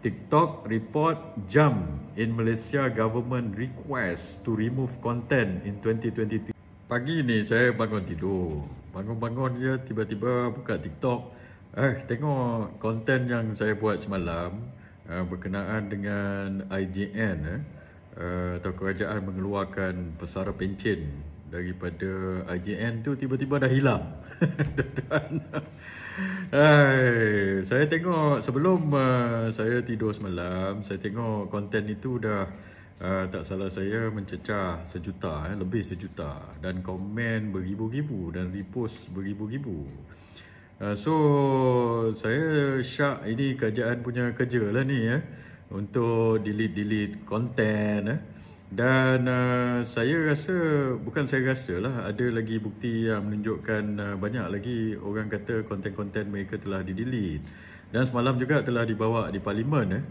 TikTok report jump in Malaysia government request to remove content in 2023. Pagi ni saya bangun tidur. Bangun-bangun je tiba-tiba buka TikTok. Tengok konten yang saya buat semalam berkenaan dengan IJN atau kerajaan mengeluarkan pesara pencen daripada IJN tu tiba-tiba dah hilang. Tuan-tuan. Saya tengok sebelum saya tidur semalam, saya tengok konten itu dah tak salah saya mencecah sejuta, lebih sejuta, dan komen beribu-ribu dan repost beribu-ribu. So saya syak ini kerajaan punya kerja lah ni untuk delete konten dan saya rasa, bukan saya rasa lah, ada lagi bukti yang menunjukkan banyak lagi orang kata konten-konten mereka telah di-delete. Dan semalam juga telah dibawa di parlimen.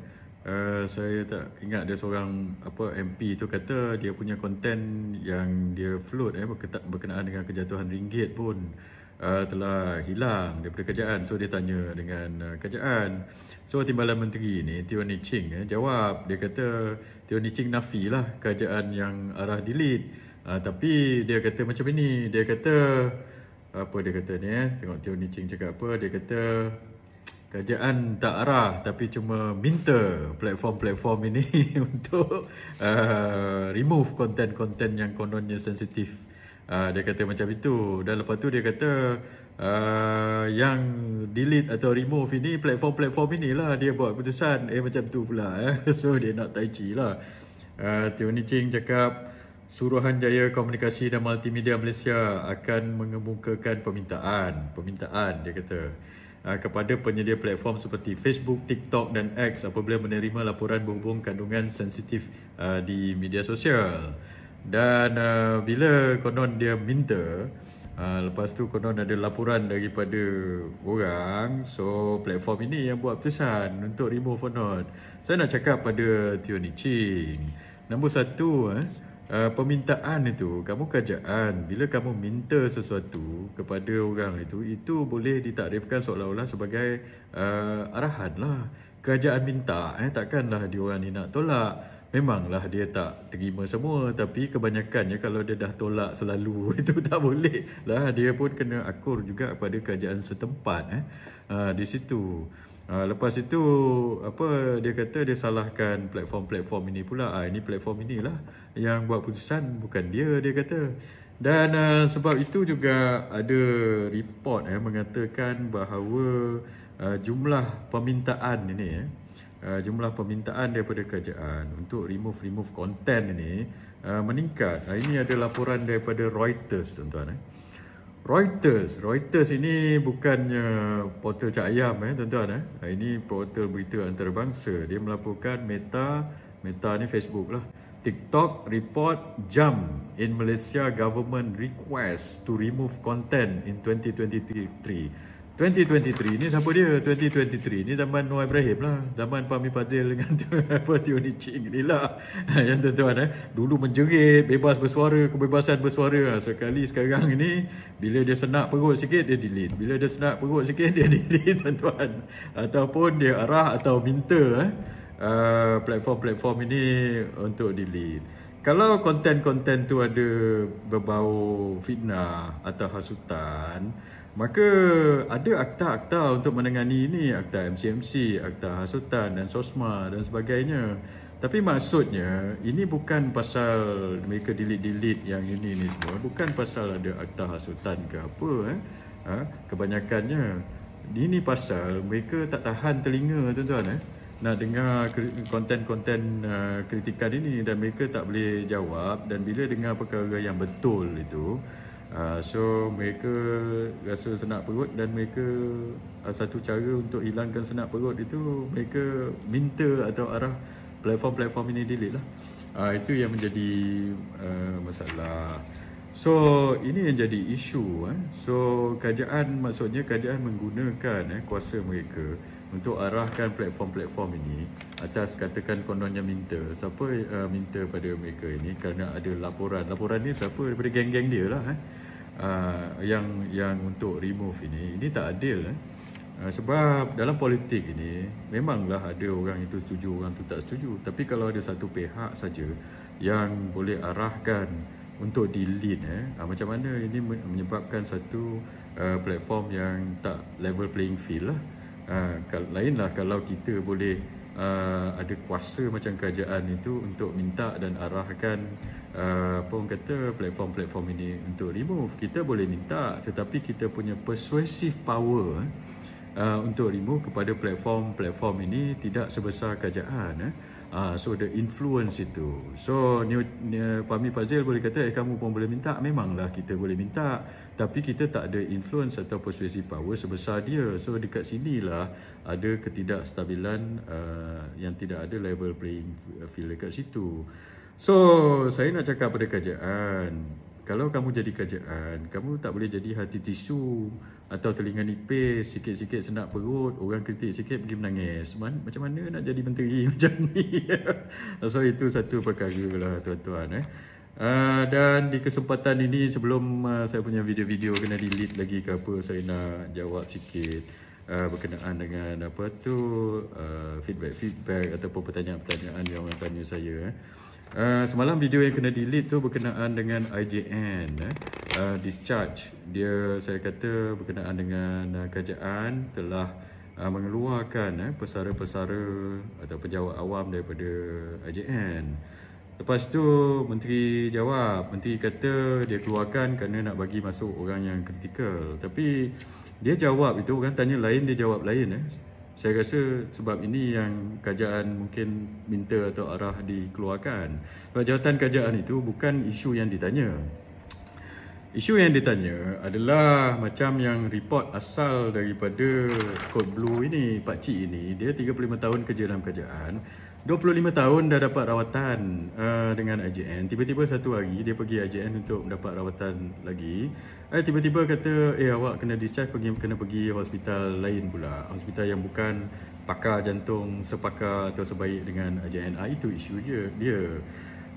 Saya tak ingat ada seorang MP tu kata dia punya konten yang dia float berkenaan dengan kejatuhan ringgit pun telah hilang daripada kerajaan. So dia tanya dengan kerajaan. So Timbalan Menteri ni, Teo Nii Ching jawab. Dia kata Teo Nii Ching nafi lah kerajaan yang arah delete. Tapi dia kata macam ini. Dia kata, apa dia kata ni tengok Teo Nii Ching cakap apa. Dia kata kerajaan tak arah tapi cuma minta platform-platform ini untuk remove konten-konten yang kononnya sensitif. Dia kata macam itu. Dan lepas tu dia kata yang delete atau remove ini platform-platform inilah dia buat keputusan. Macam tu pula So dia nak tai chi lah. Teo Nii Ching cakap Suruhanjaya Komunikasi dan Multimedia Malaysia akan mengemukakan permintaan dia kata kepada penyedia platform seperti Facebook, TikTok dan X apabila menerima laporan berhubung kandungan sensitif di media sosial. Dan bila konon dia minta, lepas tu konon ada laporan daripada orang, so platform ini yang buat keputusan untuk remove or not. Saya nak cakap pada Teo Nii Ching, nombor satu, permintaan itu, kamu kerajaan, bila kamu minta sesuatu kepada orang itu boleh ditakrifkan seolah-olah sebagai arahan lah. Kerajaan minta, takkanlah diorang ni nak tolak. Memanglah dia tak terima semua, tapi kebanyakannya kalau dia dah tolak selalu itu tak boleh lah. Dia pun kena akur juga pada kerajaan setempat di situ. Lepas itu dia kata dia salahkan platform-platform ini pula. Ini platform inilah yang buat putusan, bukan dia kata. Dan sebab itu juga ada report mengatakan bahawa jumlah permintaan ini jumlah permintaan daripada kerajaan untuk remove konten ini meningkat. Ini ada laporan daripada Reuters, tuan-tuan. Reuters ini bukannya portal Cak Ayam, tuan-tuan. Ini portal berita antarabangsa. Dia melaporkan Meta ni Facebook lah. TikTok report jump in Malaysia government request to remove content in 2023. 2023 ni siapa dia? 2023 ni zaman Noor Ibrahim lah. Zaman Fahmi Fadzil dengan Teo Nii Ching ni lah. Yang tuan-tuan dulu menjerit, bebas bersuara, kebebasan bersuara. Sekali sekarang ni bila dia senak perut sikit dia delete. Bila dia senak perut sikit dia delete, tuan-tuan. Ataupun dia arah atau minta platform-platform ini untuk delete. Kalau konten-konten tu ada berbau fitnah atau hasutan, maka ada akta-akta untuk menangani ini, akta MCMC, akta hasutan dan SOSMA dan sebagainya. Tapi maksudnya ini bukan pasal mereka delete yang ini semua, bukan pasal ada akta hasutan ke apa kebanyakannya. Ini pasal mereka tak tahan telinga, tuan-tuan nak dengar konten-konten kritikan ini dan mereka tak boleh jawab. Dan bila dengar perkara yang betul itu, so mereka rasa senak perut dan mereka satu cara untuk hilangkan senak perut itu mereka minta atau arah platform-platform ini delete lah. Itu yang menjadi masalah. So ini yang jadi isu. So kerajaan, maksudnya kerajaan menggunakan kuasa mereka untuk arahkan platform-platform ini atas katakan kononnya minta. Siapa minta pada mereka ini kerana ada laporan. Laporan ni siapa? Daripada geng-geng dia lah yang untuk remove ini. Ini tak adil Sebab dalam politik ini memanglah ada orang itu setuju, orang tu tak setuju. Tapi kalau ada satu pihak saja yang boleh arahkan untuk di-lead, macam mana ini menyebabkan satu platform yang tak level playing field lah. Lainlah kalau kita boleh ada kuasa macam kerajaan itu untuk minta dan arahkan apa orang kata platform-platform ini untuk remove. Kita boleh minta, tetapi kita punya persuasive power untuk remove kepada platform-platform ini tidak sebesar kerajaan. So the influence itu. So Fahmi Fadzil boleh kata kamu pun boleh minta. Memanglah kita boleh minta, tapi kita tak ada influence atau persuasive power sebesar dia. So dekat sinilah ada ketidakstabilan yang tidak ada level playing field dekat situ. So saya nak cakap pada kerajaan, kalau kamu jadi kerajaan, kamu tak boleh jadi hati tisu atau telinga nipis, sikit-sikit senak perut, orang kritik sikit pergi menangis. Macam mana nak jadi menteri macam ni? So itu satu perkara lah tuan-tuan. Dan di kesempatan ini, sebelum saya punya video-video kena delete lagi ke apa, saya nak jawab sikit berkenaan dengan apa tu feedback ataupun pertanyaan-pertanyaan yang orang tanya saya. Semalam video yang kena delete tu berkenaan dengan IJN discharge. Saya kata berkenaan dengan kerajaan telah mengeluarkan pesara-pesara atau penjawat awam daripada IJN. Lepas tu menteri jawab, menteri kata dia keluarkan kerana nak bagi masuk orang yang kritikal. Tapi dia jawab itu, orang tanya lain, dia jawab lain. Saya rasa sebab ini yang kerajaan mungkin minta atau arah dikeluarkan. Sebab jawatan kerajaan itu bukan isu yang ditanya. Isu yang ditanya adalah macam yang report asal daripada Code Blue ini, Pak Cik ini, dia 35 tahun kerja dalam kerajaan. 25 tahun dah dapat rawatan dengan IJN. Tiba-tiba satu hari dia pergi IJN untuk mendapat rawatan lagi. Tiba-tiba kata, awak kena discharge, kena pergi hospital lain pula. Hospital yang bukan pakar jantung sepakar atau sebaik dengan IJN. Itu isu dia.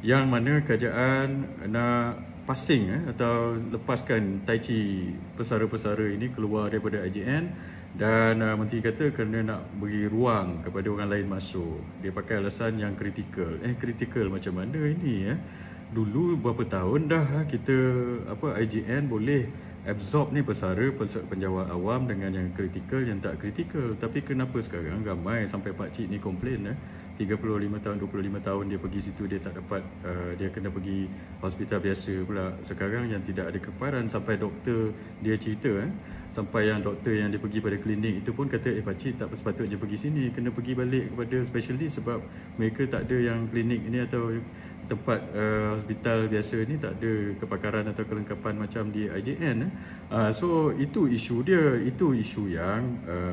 Yang mana kerajaan nak passing atau lepaskan Tai Chi pesara-pesara ini keluar daripada IJN. Dan menteri kata kerana nak beri ruang kepada orang lain masuk. Dia pakai alasan yang kritikal. Kritikal macam mana ini? Dulu berapa tahun dah kita IJN boleh absorb ni pesara penjawat awam dengan yang kritikal, yang tak kritikal. Tapi kenapa sekarang ramai sampai Pak Cik ni komplain 35 tahun, 25 tahun dia pergi situ, dia tak dapat, dia kena pergi hospital biasa pula. Sekarang yang tidak ada keparan, sampai doktor dia cerita sampai yang doktor yang dia pergi pada klinik itu pun kata pakcik tak sepatutnya pergi sini, kena pergi balik kepada specialist sebab mereka tak ada yang klinik ini atau tempat hospital biasa ni tak ada kepakaran atau kelengkapan macam di IJN. So itu isu dia, itu isu yang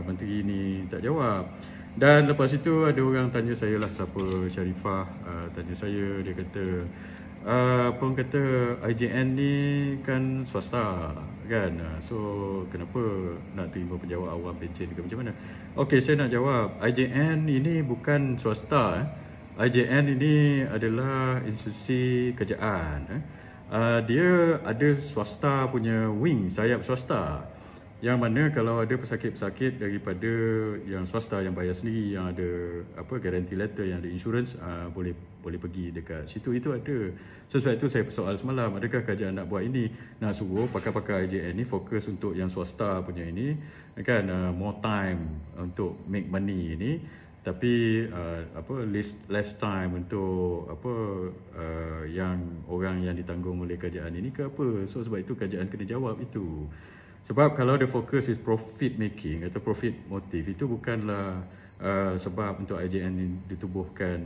menteri ni tak jawab. Dan lepas itu ada orang tanya saya lah, siapa Sharifah tanya saya, dia kata pun kata IJN ni kan swasta kan, so kenapa nak terima penjawat awam pencen ke macam mana? Okey, saya nak jawab, IJN ini bukan swasta. IJN ini adalah institusi kerajaan. Dia ada swasta punya wing, sayap swasta, yang mana kalau ada pesakit-pesakit daripada yang swasta yang bayar sendiri, yang ada guarantee letter, yang ada insurans, boleh pergi dekat situ, itu ada. So, sebab itu saya soal semalam, adakah kerajaan nak buat ini, nak suruh pakar-pakar IJN ni fokus untuk yang swasta punya ini kan, more time untuk make money ini, tapi less time untuk yang orang yang ditanggung oleh kerajaan ini ke apa. So sebab itu kerajaan kena jawab itu. Sebab kalau the focus is profit making atau profit motive, itu bukanlah sebab untuk IJN ditubuhkan.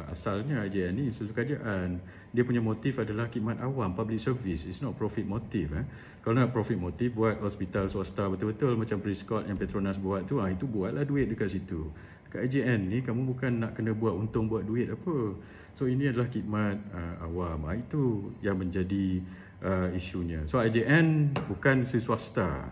Asalnya IJN ni institusi kerajaan, dia punya motif adalah khidmat awam, public service. It's not profit motive. Kalau nak profit motive, buat hospital swasta betul-betul macam Prescott yang Petronas buat tu, itu buatlah duit dekat situ. Dekat IJN ni kamu bukan nak kena buat untung, buat duit apa. So ini adalah khidmat awam. Itu yang menjadi isunya. So IJN bukan si swasta.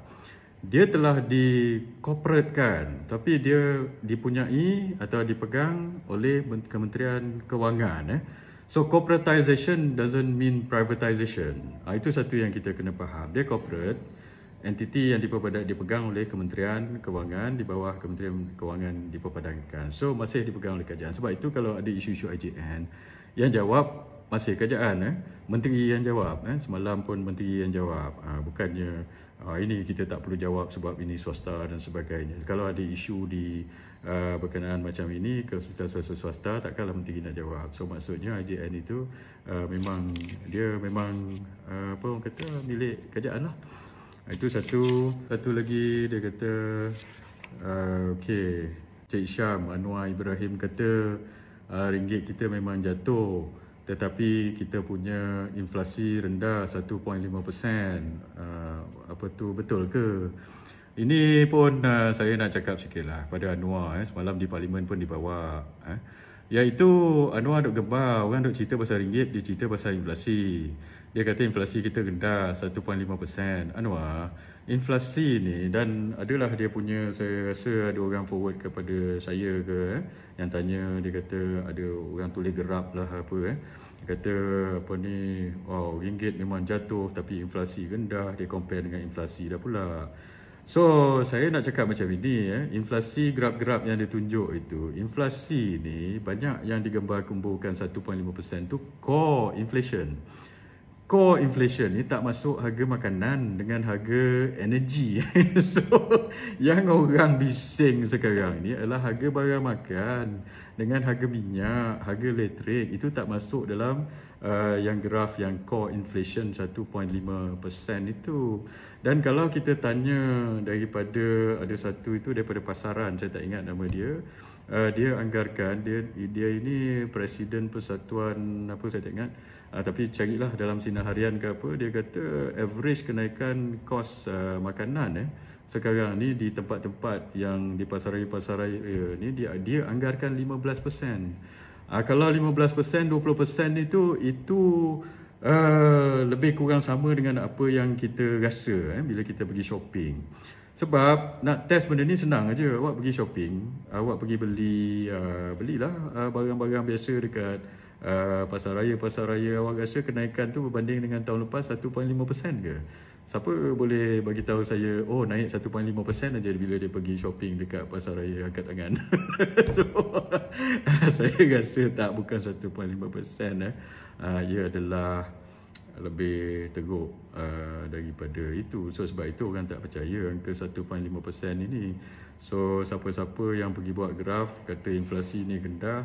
Dia telah dikorporatkan, tapi dia dipunyai atau dipegang oleh Kementerian Kewangan. So corporatization doesn't mean privatization. Itu satu yang kita kena faham. Dia corporate, entiti yang dipegang oleh Kementerian Kewangan, di bawah Kementerian Kewangan diperpadankan. So masih dipegang oleh kerajaan. Sebab itu kalau ada isu-isu IJN, yang jawab masih kerajaan. Menteri yang jawab. Semalam pun menteri yang jawab. Bukannya ini kita tak perlu jawab sebab ini swasta dan sebagainya. Kalau ada isu di berkenaan macam ini ke swasta, takkanlah menteri nak jawab. So maksudnya IJN itu memang apa orang kata, milik kerajaan lah. Itu satu lagi dia kata okey, Cik Syam Anwar Ibrahim kata ringgit kita memang jatuh, tetapi kita punya inflasi rendah 1.5%. Apa tu, betul ke? Ini pun saya nak cakap sikit lah pada Anwar. Semalam di Parlimen pun dibawa. Iaitu Anwar duk gembar, orang duk cerita pasal ringgit, dia cerita pasal inflasi. Dia kata inflasi kita rendah 1.5%. Anwar, inflasi ni, dan adalah dia punya, saya rasa ada orang forward kepada saya ke yang tanya, dia kata ada orang tulis gerap lah apa dia kata apa ni, wow, ringgit memang jatuh tapi inflasi rendah, dia compare dengan inflasi dah pula. So saya nak cakap macam ini, inflasi graf-graf yang ditunjuk itu, inflasi ni banyak yang digembar-gemburkan 1.5% tu core inflation. Core inflation ni tak masuk harga makanan dengan harga energi. So yang orang bising sekarang ni adalah harga barang makan dengan harga minyak, harga elektrik. Itu tak masuk dalam yang graf yang core inflation 1.5% itu. Dan kalau kita tanya daripada, ada satu itu daripada pasaran, saya tak ingat nama dia. Dia anggarkan, dia ini Presiden Persatuan apa saya tak ingat, tapi carilah dalam sinar harian ke apa, dia kata average kenaikan kos makanan sekarang ni di tempat-tempat yang di pasaraya ni dia anggarkan 15%. Kalau 15%, 20% itu lebih kurang sama dengan apa yang kita rasa bila kita pergi shopping. Sebab nak test benda ni senang aja. Awak pergi shopping, awak pergi belilah barang-barang biasa dekat pasar raya, awak rasa kenaikan tu berbanding dengan tahun lepas 1.5% ke? Siapa boleh bagi tahu saya, oh naik 1.5% aja bila dia pergi shopping dekat pasar raya, angkat tangan. So saya rasa tak, bukan 1.5%. Ia adalah lebih teruk daripada itu. So sebab itu orang tak percaya angka 1.5% ini. So siapa-siapa yang pergi buat graf kata inflasi ni rendah,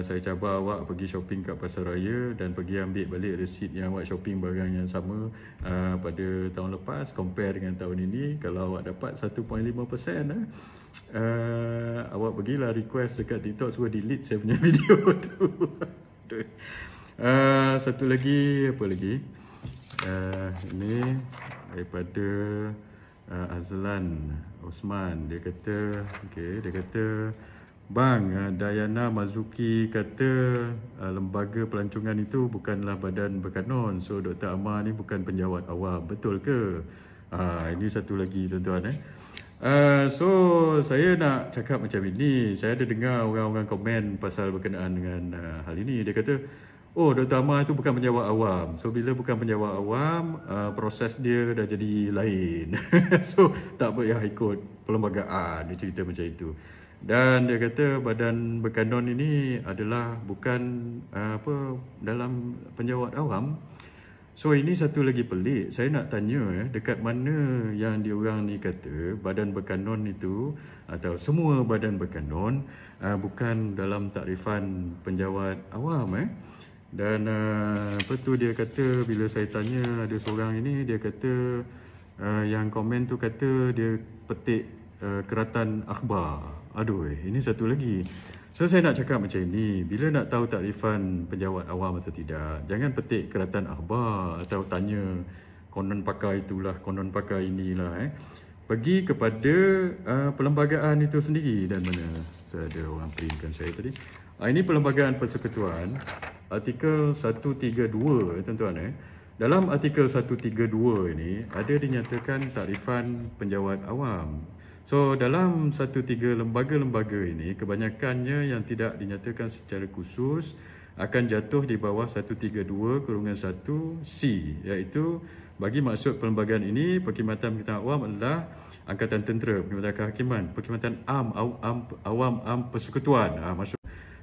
saya cabar awak pergi shopping kat pasar raya dan pergi ambil balik resit yang awak shopping barang yang sama pada tahun lepas, compare dengan tahun ini. Kalau awak dapat 1.5%, awak pergilah request dekat TikTok suruh delete saya punya video tu. Satu lagi, apa lagi? Ini daripada Azlan Osman. Dia kata, dia kata, Bang, Dayana Mazuki kata lembaga pelancongan itu bukanlah badan berkanun. So Dr. Amar ni bukan penjawat awam. Betul ke? Ini satu lagi tuan-tuan. So saya nak cakap macam ini. Saya ada dengar orang-orang komen pasal berkenaan dengan hal ini. Dia kata, oh, Dr. Amar itu bukan penjawat awam. So bila bukan penjawat awam, proses dia dah jadi lain. So tak payah ikut perlembagaan. Dia cerita macam itu. Dan dia kata badan berkanun ini adalah bukan dalam penjawat awam. So ini satu lagi pelik. Saya nak tanya dekat mana yang diorang ni kata badan berkanun itu atau semua badan berkanun bukan dalam takrifan penjawat awam. Dan apa tu dia kata, bila saya tanya ada seorang ini, dia kata yang komen tu kata dia petik keratan akhbar. Aduh, ini satu lagi. So saya nak cakap macam ini, bila nak tahu takrifan penjawat awam atau tidak, jangan petik keratan akhbar atau tanya konon pakar itulah, konon pakar inilah. Pergi kepada perlembagaan itu sendiri. Dan mana saya ada orang printkan saya tadi. Ini Perlembagaan Persekutuan, artikel 132 tuan-tuan. Dalam artikel 132 ini ada dinyatakan takrifan penjawat awam. So dalam lembaga-lembaga ini, kebanyakannya yang tidak dinyatakan secara khusus akan jatuh di bawah 132/1 C, iaitu bagi maksud perlembagaan ini, Perkhidmatan Awam adalah Angkatan Tentera, Perkhidmatan Kehakiman, Perkhidmatan Awam Persekutuan, maksud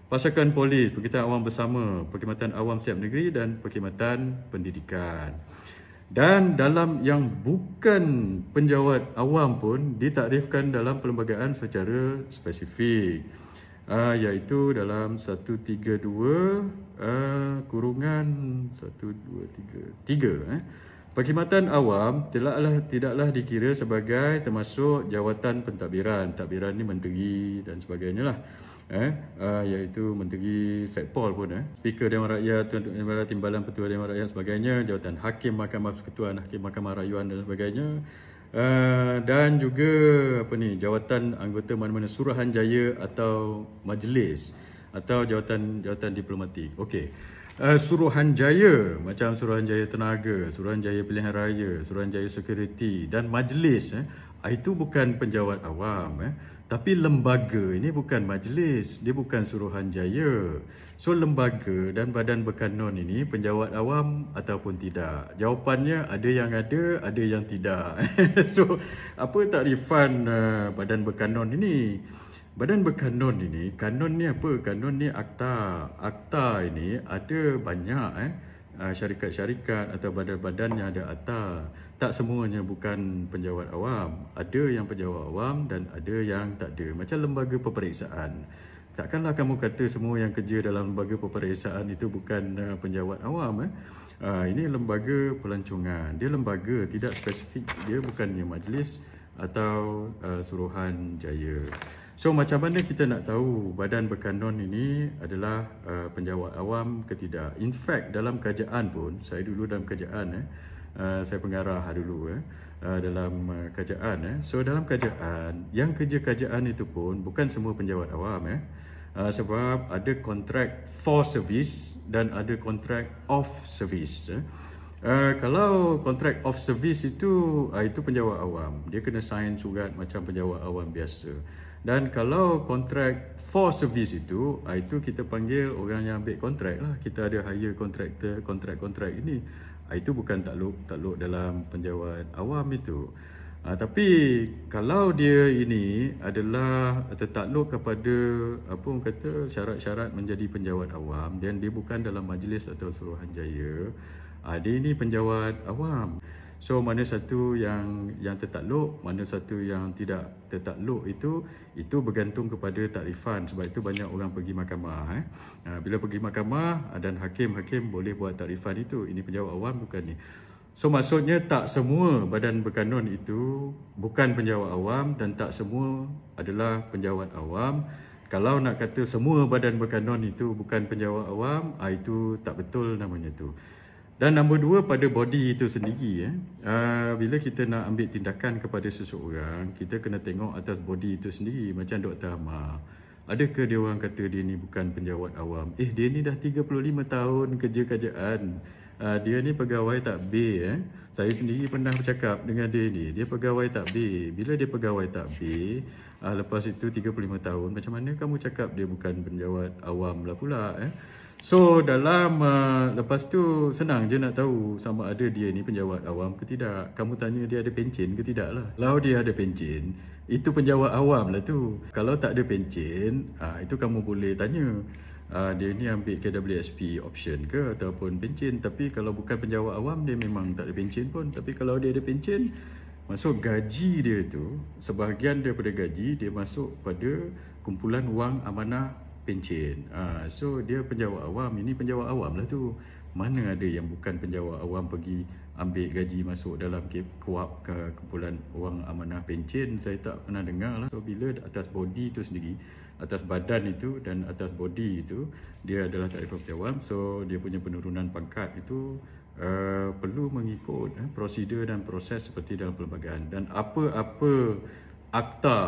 Pasukan Polis, Perkhidmatan Awam Bersama, Perkhidmatan Awam Setiap Negeri dan Perkhidmatan Pendidikan. Dan dalam yang bukan penjawat awam pun ditakdirkan dalam perlembagaan secara spesifik, iaitu dalam 132/123. Perkhidmatan awam tidaklah dikira sebagai termasuk jawatan pentadbiran. Pentadbiran ni menteri dan sebagainya lah. Iaitu Menteri Sekpol pun, Speaker Dewan Rakyat, Tuan Dewan Timbalan Petua Dewan Rakyat sebagainya, jawatan Hakim Mahkamah Persekutuan, Hakim Mahkamah Rayuan dan sebagainya. Dan juga jawatan anggota mana-mana Suruhanjaya atau majlis atau jawatan diplomatik. Okey. Suruhanjaya macam Suruhanjaya Tenaga, Suruhanjaya Pilihan Raya, Suruhanjaya Security dan majlis, itu bukan penjawat awam, tapi lembaga ini bukan majlis, dia bukan Suruhanjaya. So lembaga dan badan berkanun ini penjawat awam ataupun tidak? Jawapannya ada yang tidak. So apa takrifan badan berkanun ini? Badan berkanun ini, kanun ni apa? Kanun ni akta. Akta ini ada banyak syarikat-syarikat atau badan-badan yang ada akta. Tak semuanya bukan penjawat awam. Ada yang penjawat awam dan ada yang tak ada. Macam lembaga peperiksaan. Takkanlah kamu kata semua yang kerja dalam lembaga peperiksaan itu bukan penjawat awam. Ini lembaga pelancongan. Dia lembaga, tidak spesifik. Dia bukannya majlis atau Suruhanjaya. So macam mana kita nak tahu badan berkanun ini adalah penjawat awam ke tidak? In fact dalam kerajaan pun, saya dulu dalam kerajaan, saya pengarah dulu dalam kerajaan. So dalam kerajaan, yang kerja kerajaan itu pun bukan semua penjawat awam. Sebab ada kontrak for service dan ada kontrak of service. Kalau kontrak of service itu penjawat awam. Dia kena sign surat macam penjawat awam biasa. Dan kalau kontrak for service itu kita panggil orang yang ambil kontrak lah. Kita ada hire kontraktor, kontrak ini. Itu bukan takluk dalam penjawat awam itu. Tapi kalau dia ini adalah tertakluk kepada syarat-syarat menjadi penjawat awam dan dia bukan dalam majlis atau Suruhanjaya, dia ini penjawat awam. So mana satu yang tertakluk, mana satu yang tidak tertakluk itu bergantung kepada takrifan. Sebab itu banyak orang pergi mahkamah. Bila pergi mahkamah dan hakim boleh buat takrifan itu. Ini penjawat awam bukan ni. So maksudnya tak semua badan berkanun itu bukan penjawat awam dan tak semua adalah penjawat awam. Kalau nak kata semua badan berkanun itu bukan penjawat awam, itu tak betul namanya tu. Dan nombor dua, pada body itu sendiri. Bila kita nak ambil tindakan kepada seseorang, kita kena tengok atas body itu sendiri. Macam Dr. Amar, adakah dia orang kata dia ni bukan penjawat awam? Dia ni dah 35 tahun kerja kerajaan. Dia ni pegawai takbir. Saya sendiri pernah bercakap dengan dia ni. Dia pegawai takbir. Bila dia pegawai takbir, lepas itu 35 tahun, macam mana kamu cakap dia bukan penjawat awam lah pula? So dalam lepas tu senang je nak tahu sama ada dia ni penjawat awam ke tidak. Kamu tanya dia ada pencen ke tidak lah. Kalau dia ada pencen, itu penjawat awam lah tu. Kalau tak ada pencen, itu kamu boleh tanya, dia ni ambil KWSP option ke ataupun pencen. Tapi kalau bukan penjawat awam, dia memang tak ada pencen pun. Tapi kalau dia ada pencen, masuk gaji dia tu, sebahagian daripada gaji dia masuk pada kumpulan wang amanah pencen. So dia penjawat awam. Ini penjawat awam lah tu. Mana ada yang bukan penjawat awam pergi ambil gaji masuk dalam KUAP ke kumpulan wang amanah pencen? Saya tak pernah dengar lah. So bila atas body itu sendiri, atas badan itu dan atas body itu, dia adalah takrifan penjawat. So dia punya penurunan pangkat itu perlu mengikut prosedur dan proses seperti dalam perlembagaan. Dan apa-apa akta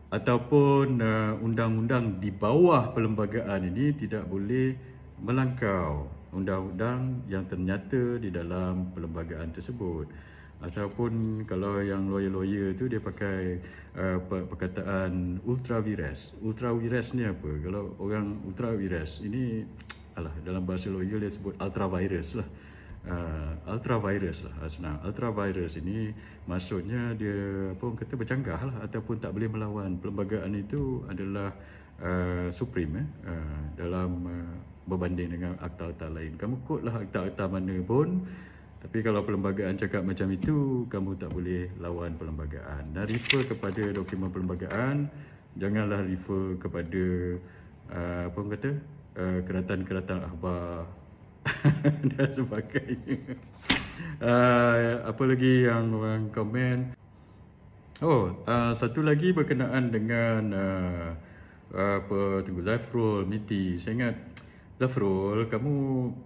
ataupun undang-undang di bawah perlembagaan ini tidak boleh melangkau undang-undang yang ternyata di dalam perlembagaan tersebut. Ataupun kalau yang lawyer-lawyer tu dia pakai perkataan ultra vires. Ultra vires ni apa? Kalau orang ultra vires ini dalam bahasa lawyer dia sebut ultravirus lah. Ultravirus lah, senang. Ultravirus ini maksudnya dia apa orang kata bercanggah lah, ataupun tak boleh melawan. Perlembagaan itu adalah supreme dalam berbanding dengan akta-akta lain. Kamu kod lah akta-akta mana pun, tapi kalau perlembagaan cakap macam itu, kamu tak boleh lawan perlembagaan. Dan refer kepada dokumen perlembagaan, janganlah refer kepada apa orang kata keratan-keratan akhbar dan sebagainya. Apa lagi yang orang komen? Satu lagi berkenaan dengan tunggu, Zafrul Miti. Saya ingat Zafrul, kamu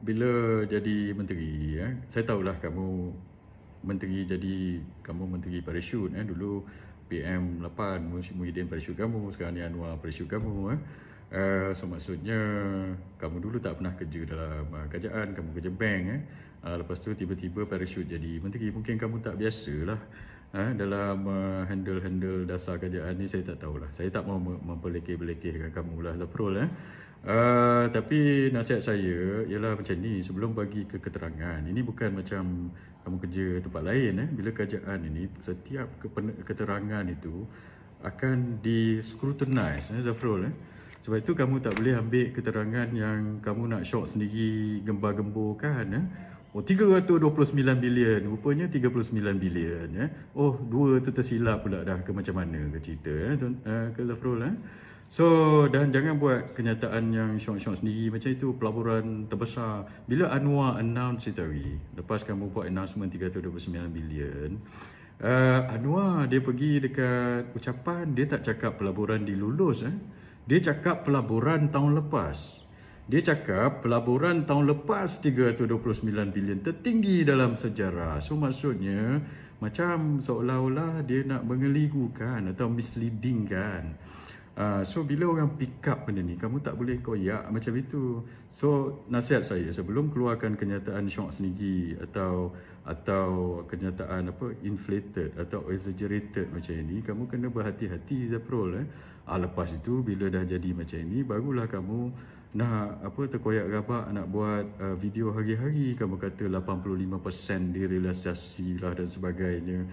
bila jadi menteri, saya tahulah kamu menteri parachute dulu PM8 Muhyiddin parachute kamu, sekarang ni Anwar parachute kamu. So maksudnya kamu dulu tak pernah kerja dalam kerajaan, kamu kerja bank. Lepas tu tiba-tiba parachute jadi menteri. Mungkin kamu tak biasalah dalam handle dasar kerajaan ni. Saya tak tahulah, saya tak mau memperlekeh-belekehkan kamu lah Zafrul. Tapi nasihat saya ialah macam ni, sebelum bagi keterangan, ini bukan macam kamu kerja tempat lain. Bila kerajaan ini, setiap keterangan itu akan di-scrutinize, Zafrul. Sebab itu kamu tak boleh ambil keterangan yang kamu nak shock sendiri, gembar-gemburkan. 329 bilion, rupanya 39 bilion. Dua tu tersilap pula dah ke macam mana ke cerita ke Zafrul. So, dan jangan buat kenyataan yang syok-syok sendiri macam itu. Pelaburan terbesar, bila Anwar announce itu hari, lepas kamu buat announcement 329 bilion, Anwar dia pergi dekat ucapan, dia tak cakap pelaburan dilulus. Dia cakap pelaburan tahun lepas. Dia cakap pelaburan tahun lepas 329 bilion, tertinggi dalam sejarah. So maksudnya macam seolah-olah dia nak mengeligukan atau misleading kan. So bila orang pick up benda ni, kamu tak boleh koyak macam itu. So nasihat saya, sebelum keluarkan kenyataan syok sendiri atau kenyataan inflated atau exaggerated macam ini, kamu kena berhati-hati Zafrul. Lepas itu bila dah jadi macam ini, barulah kamu nak terkoyak rabak nak buat video hari-hari. Kamu kata 85% direalisasi lah dan sebagainya.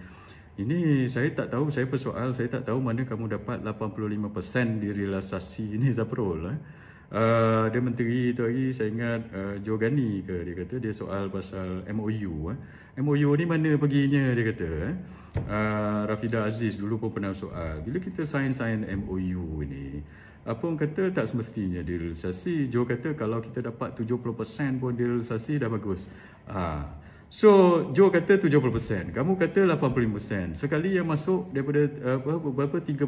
Ini saya tak tahu, saya persoal, saya tak tahu mana kamu dapat 85% direalisasi ini Zafrul. Dia menteri tu hari, saya ingat Joe Gani ke, dia kata dia soal pasal MOU. MOU ni mana perginya, dia kata. Rafidah Aziz dulu pun pernah soal, bila kita sign MOU ni, apa orang kata tak semestinya direalisasi. Joe kata kalau kita dapat 70% pun direalisasi dah bagus. So Joe kata 70%, kamu kata 85%. Sekali yang masuk daripada berapa 39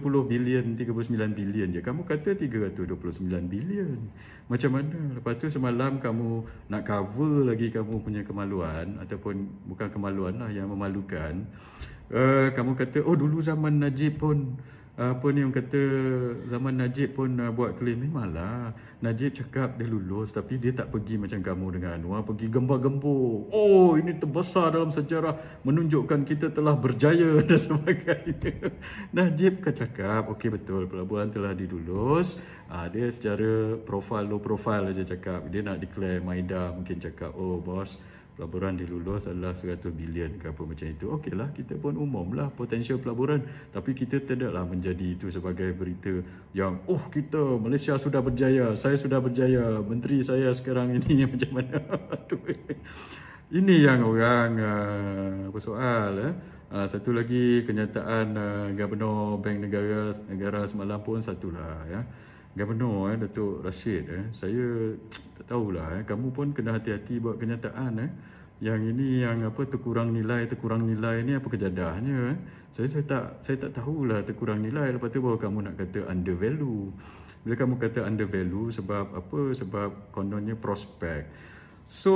bilion je, kamu kata 329 bilion. Macam mana? Lepas tu semalam kamu nak cover lagi kamu punya kemaluan, ataupun bukan kemaluan lah, yang memalukan. Kamu kata dulu zaman Najib pun orang kata zaman Najib pun buat claim. Memanglah Najib cakap dia lulus, tapi dia tak pergi macam kamu dengan Anwar, pergi gembar-gembur. Ini terbesar dalam sejarah, menunjukkan kita telah berjaya dan sebagainya. Najib kan cakap, okey betul, pelaburan telah dilulus. Dia secara low profile aja cakap. Dia nak declare Maida, mungkin cakap, bos, pelaburan dilulus adalah 100 bilion ke apa macam itu. Okeylah, kita pun umumlah potensial pelaburan, tapi kita tidaklah menjadi itu sebagai berita yang kita Malaysia sudah berjaya, saya sudah berjaya, menteri saya sekarang ini macam mana. Ini yang orang bersoal. Satu lagi kenyataan Gubernur Bank Negara semalam pun satulah Gubernur Datuk Rashid. Saya tak tahulah, kamu pun kena hati-hati buat kenyataan. Yang ini yang terkurang nilai ni apa kejadahnya. Saya tak tahulah terkurang nilai, lepas tu baru kamu nak kata undervalue. Bila kamu kata undervalue sebab apa? Sebab kononnya prospek. So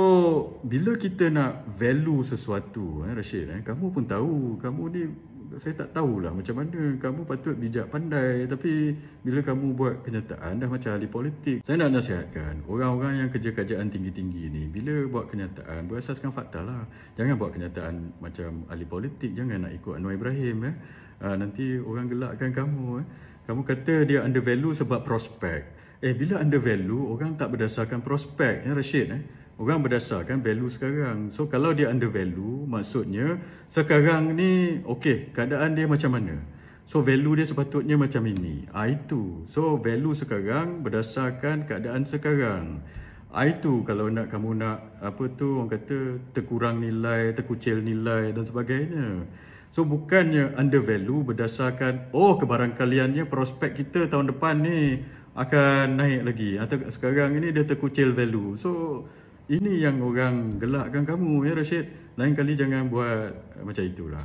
bila kita nak value sesuatu, Rashid, kamu pun tahu, kamu ni saya tak tahulah macam mana. Kamu patut bijak pandai, tapi bila kamu buat kenyataan dah macam ahli politik. Saya nak nasihatkan orang-orang yang kerja kerajaan tinggi-tinggi ni, bila buat kenyataan berasaskan fakta lah. Jangan buat kenyataan macam ahli politik. Jangan nak ikut Anwar Ibrahim. Nanti orang gelakkan kamu. Kamu kata dia undervalue sebab prospek. Bila undervalue, orang tak berdasarkan prospek, ya Rashid. Orang berdasarkan value sekarang. So, kalau dia undervalue, maksudnya sekarang ni, okey, keadaan dia macam mana? So, value dia sepatutnya macam ini. Itu. So, value sekarang berdasarkan keadaan sekarang. Itu kalau kamu nak, orang kata, terkurang nilai, terkucil nilai dan sebagainya. So, bukannya undervalue berdasarkan, kebarangkaliannya prospek kita tahun depan ni akan naik lagi. Atau sekarang ini dia terkucil value. So, ini yang orang gelakkan kamu, ya Rashid. Lain kali jangan buat macam itulah.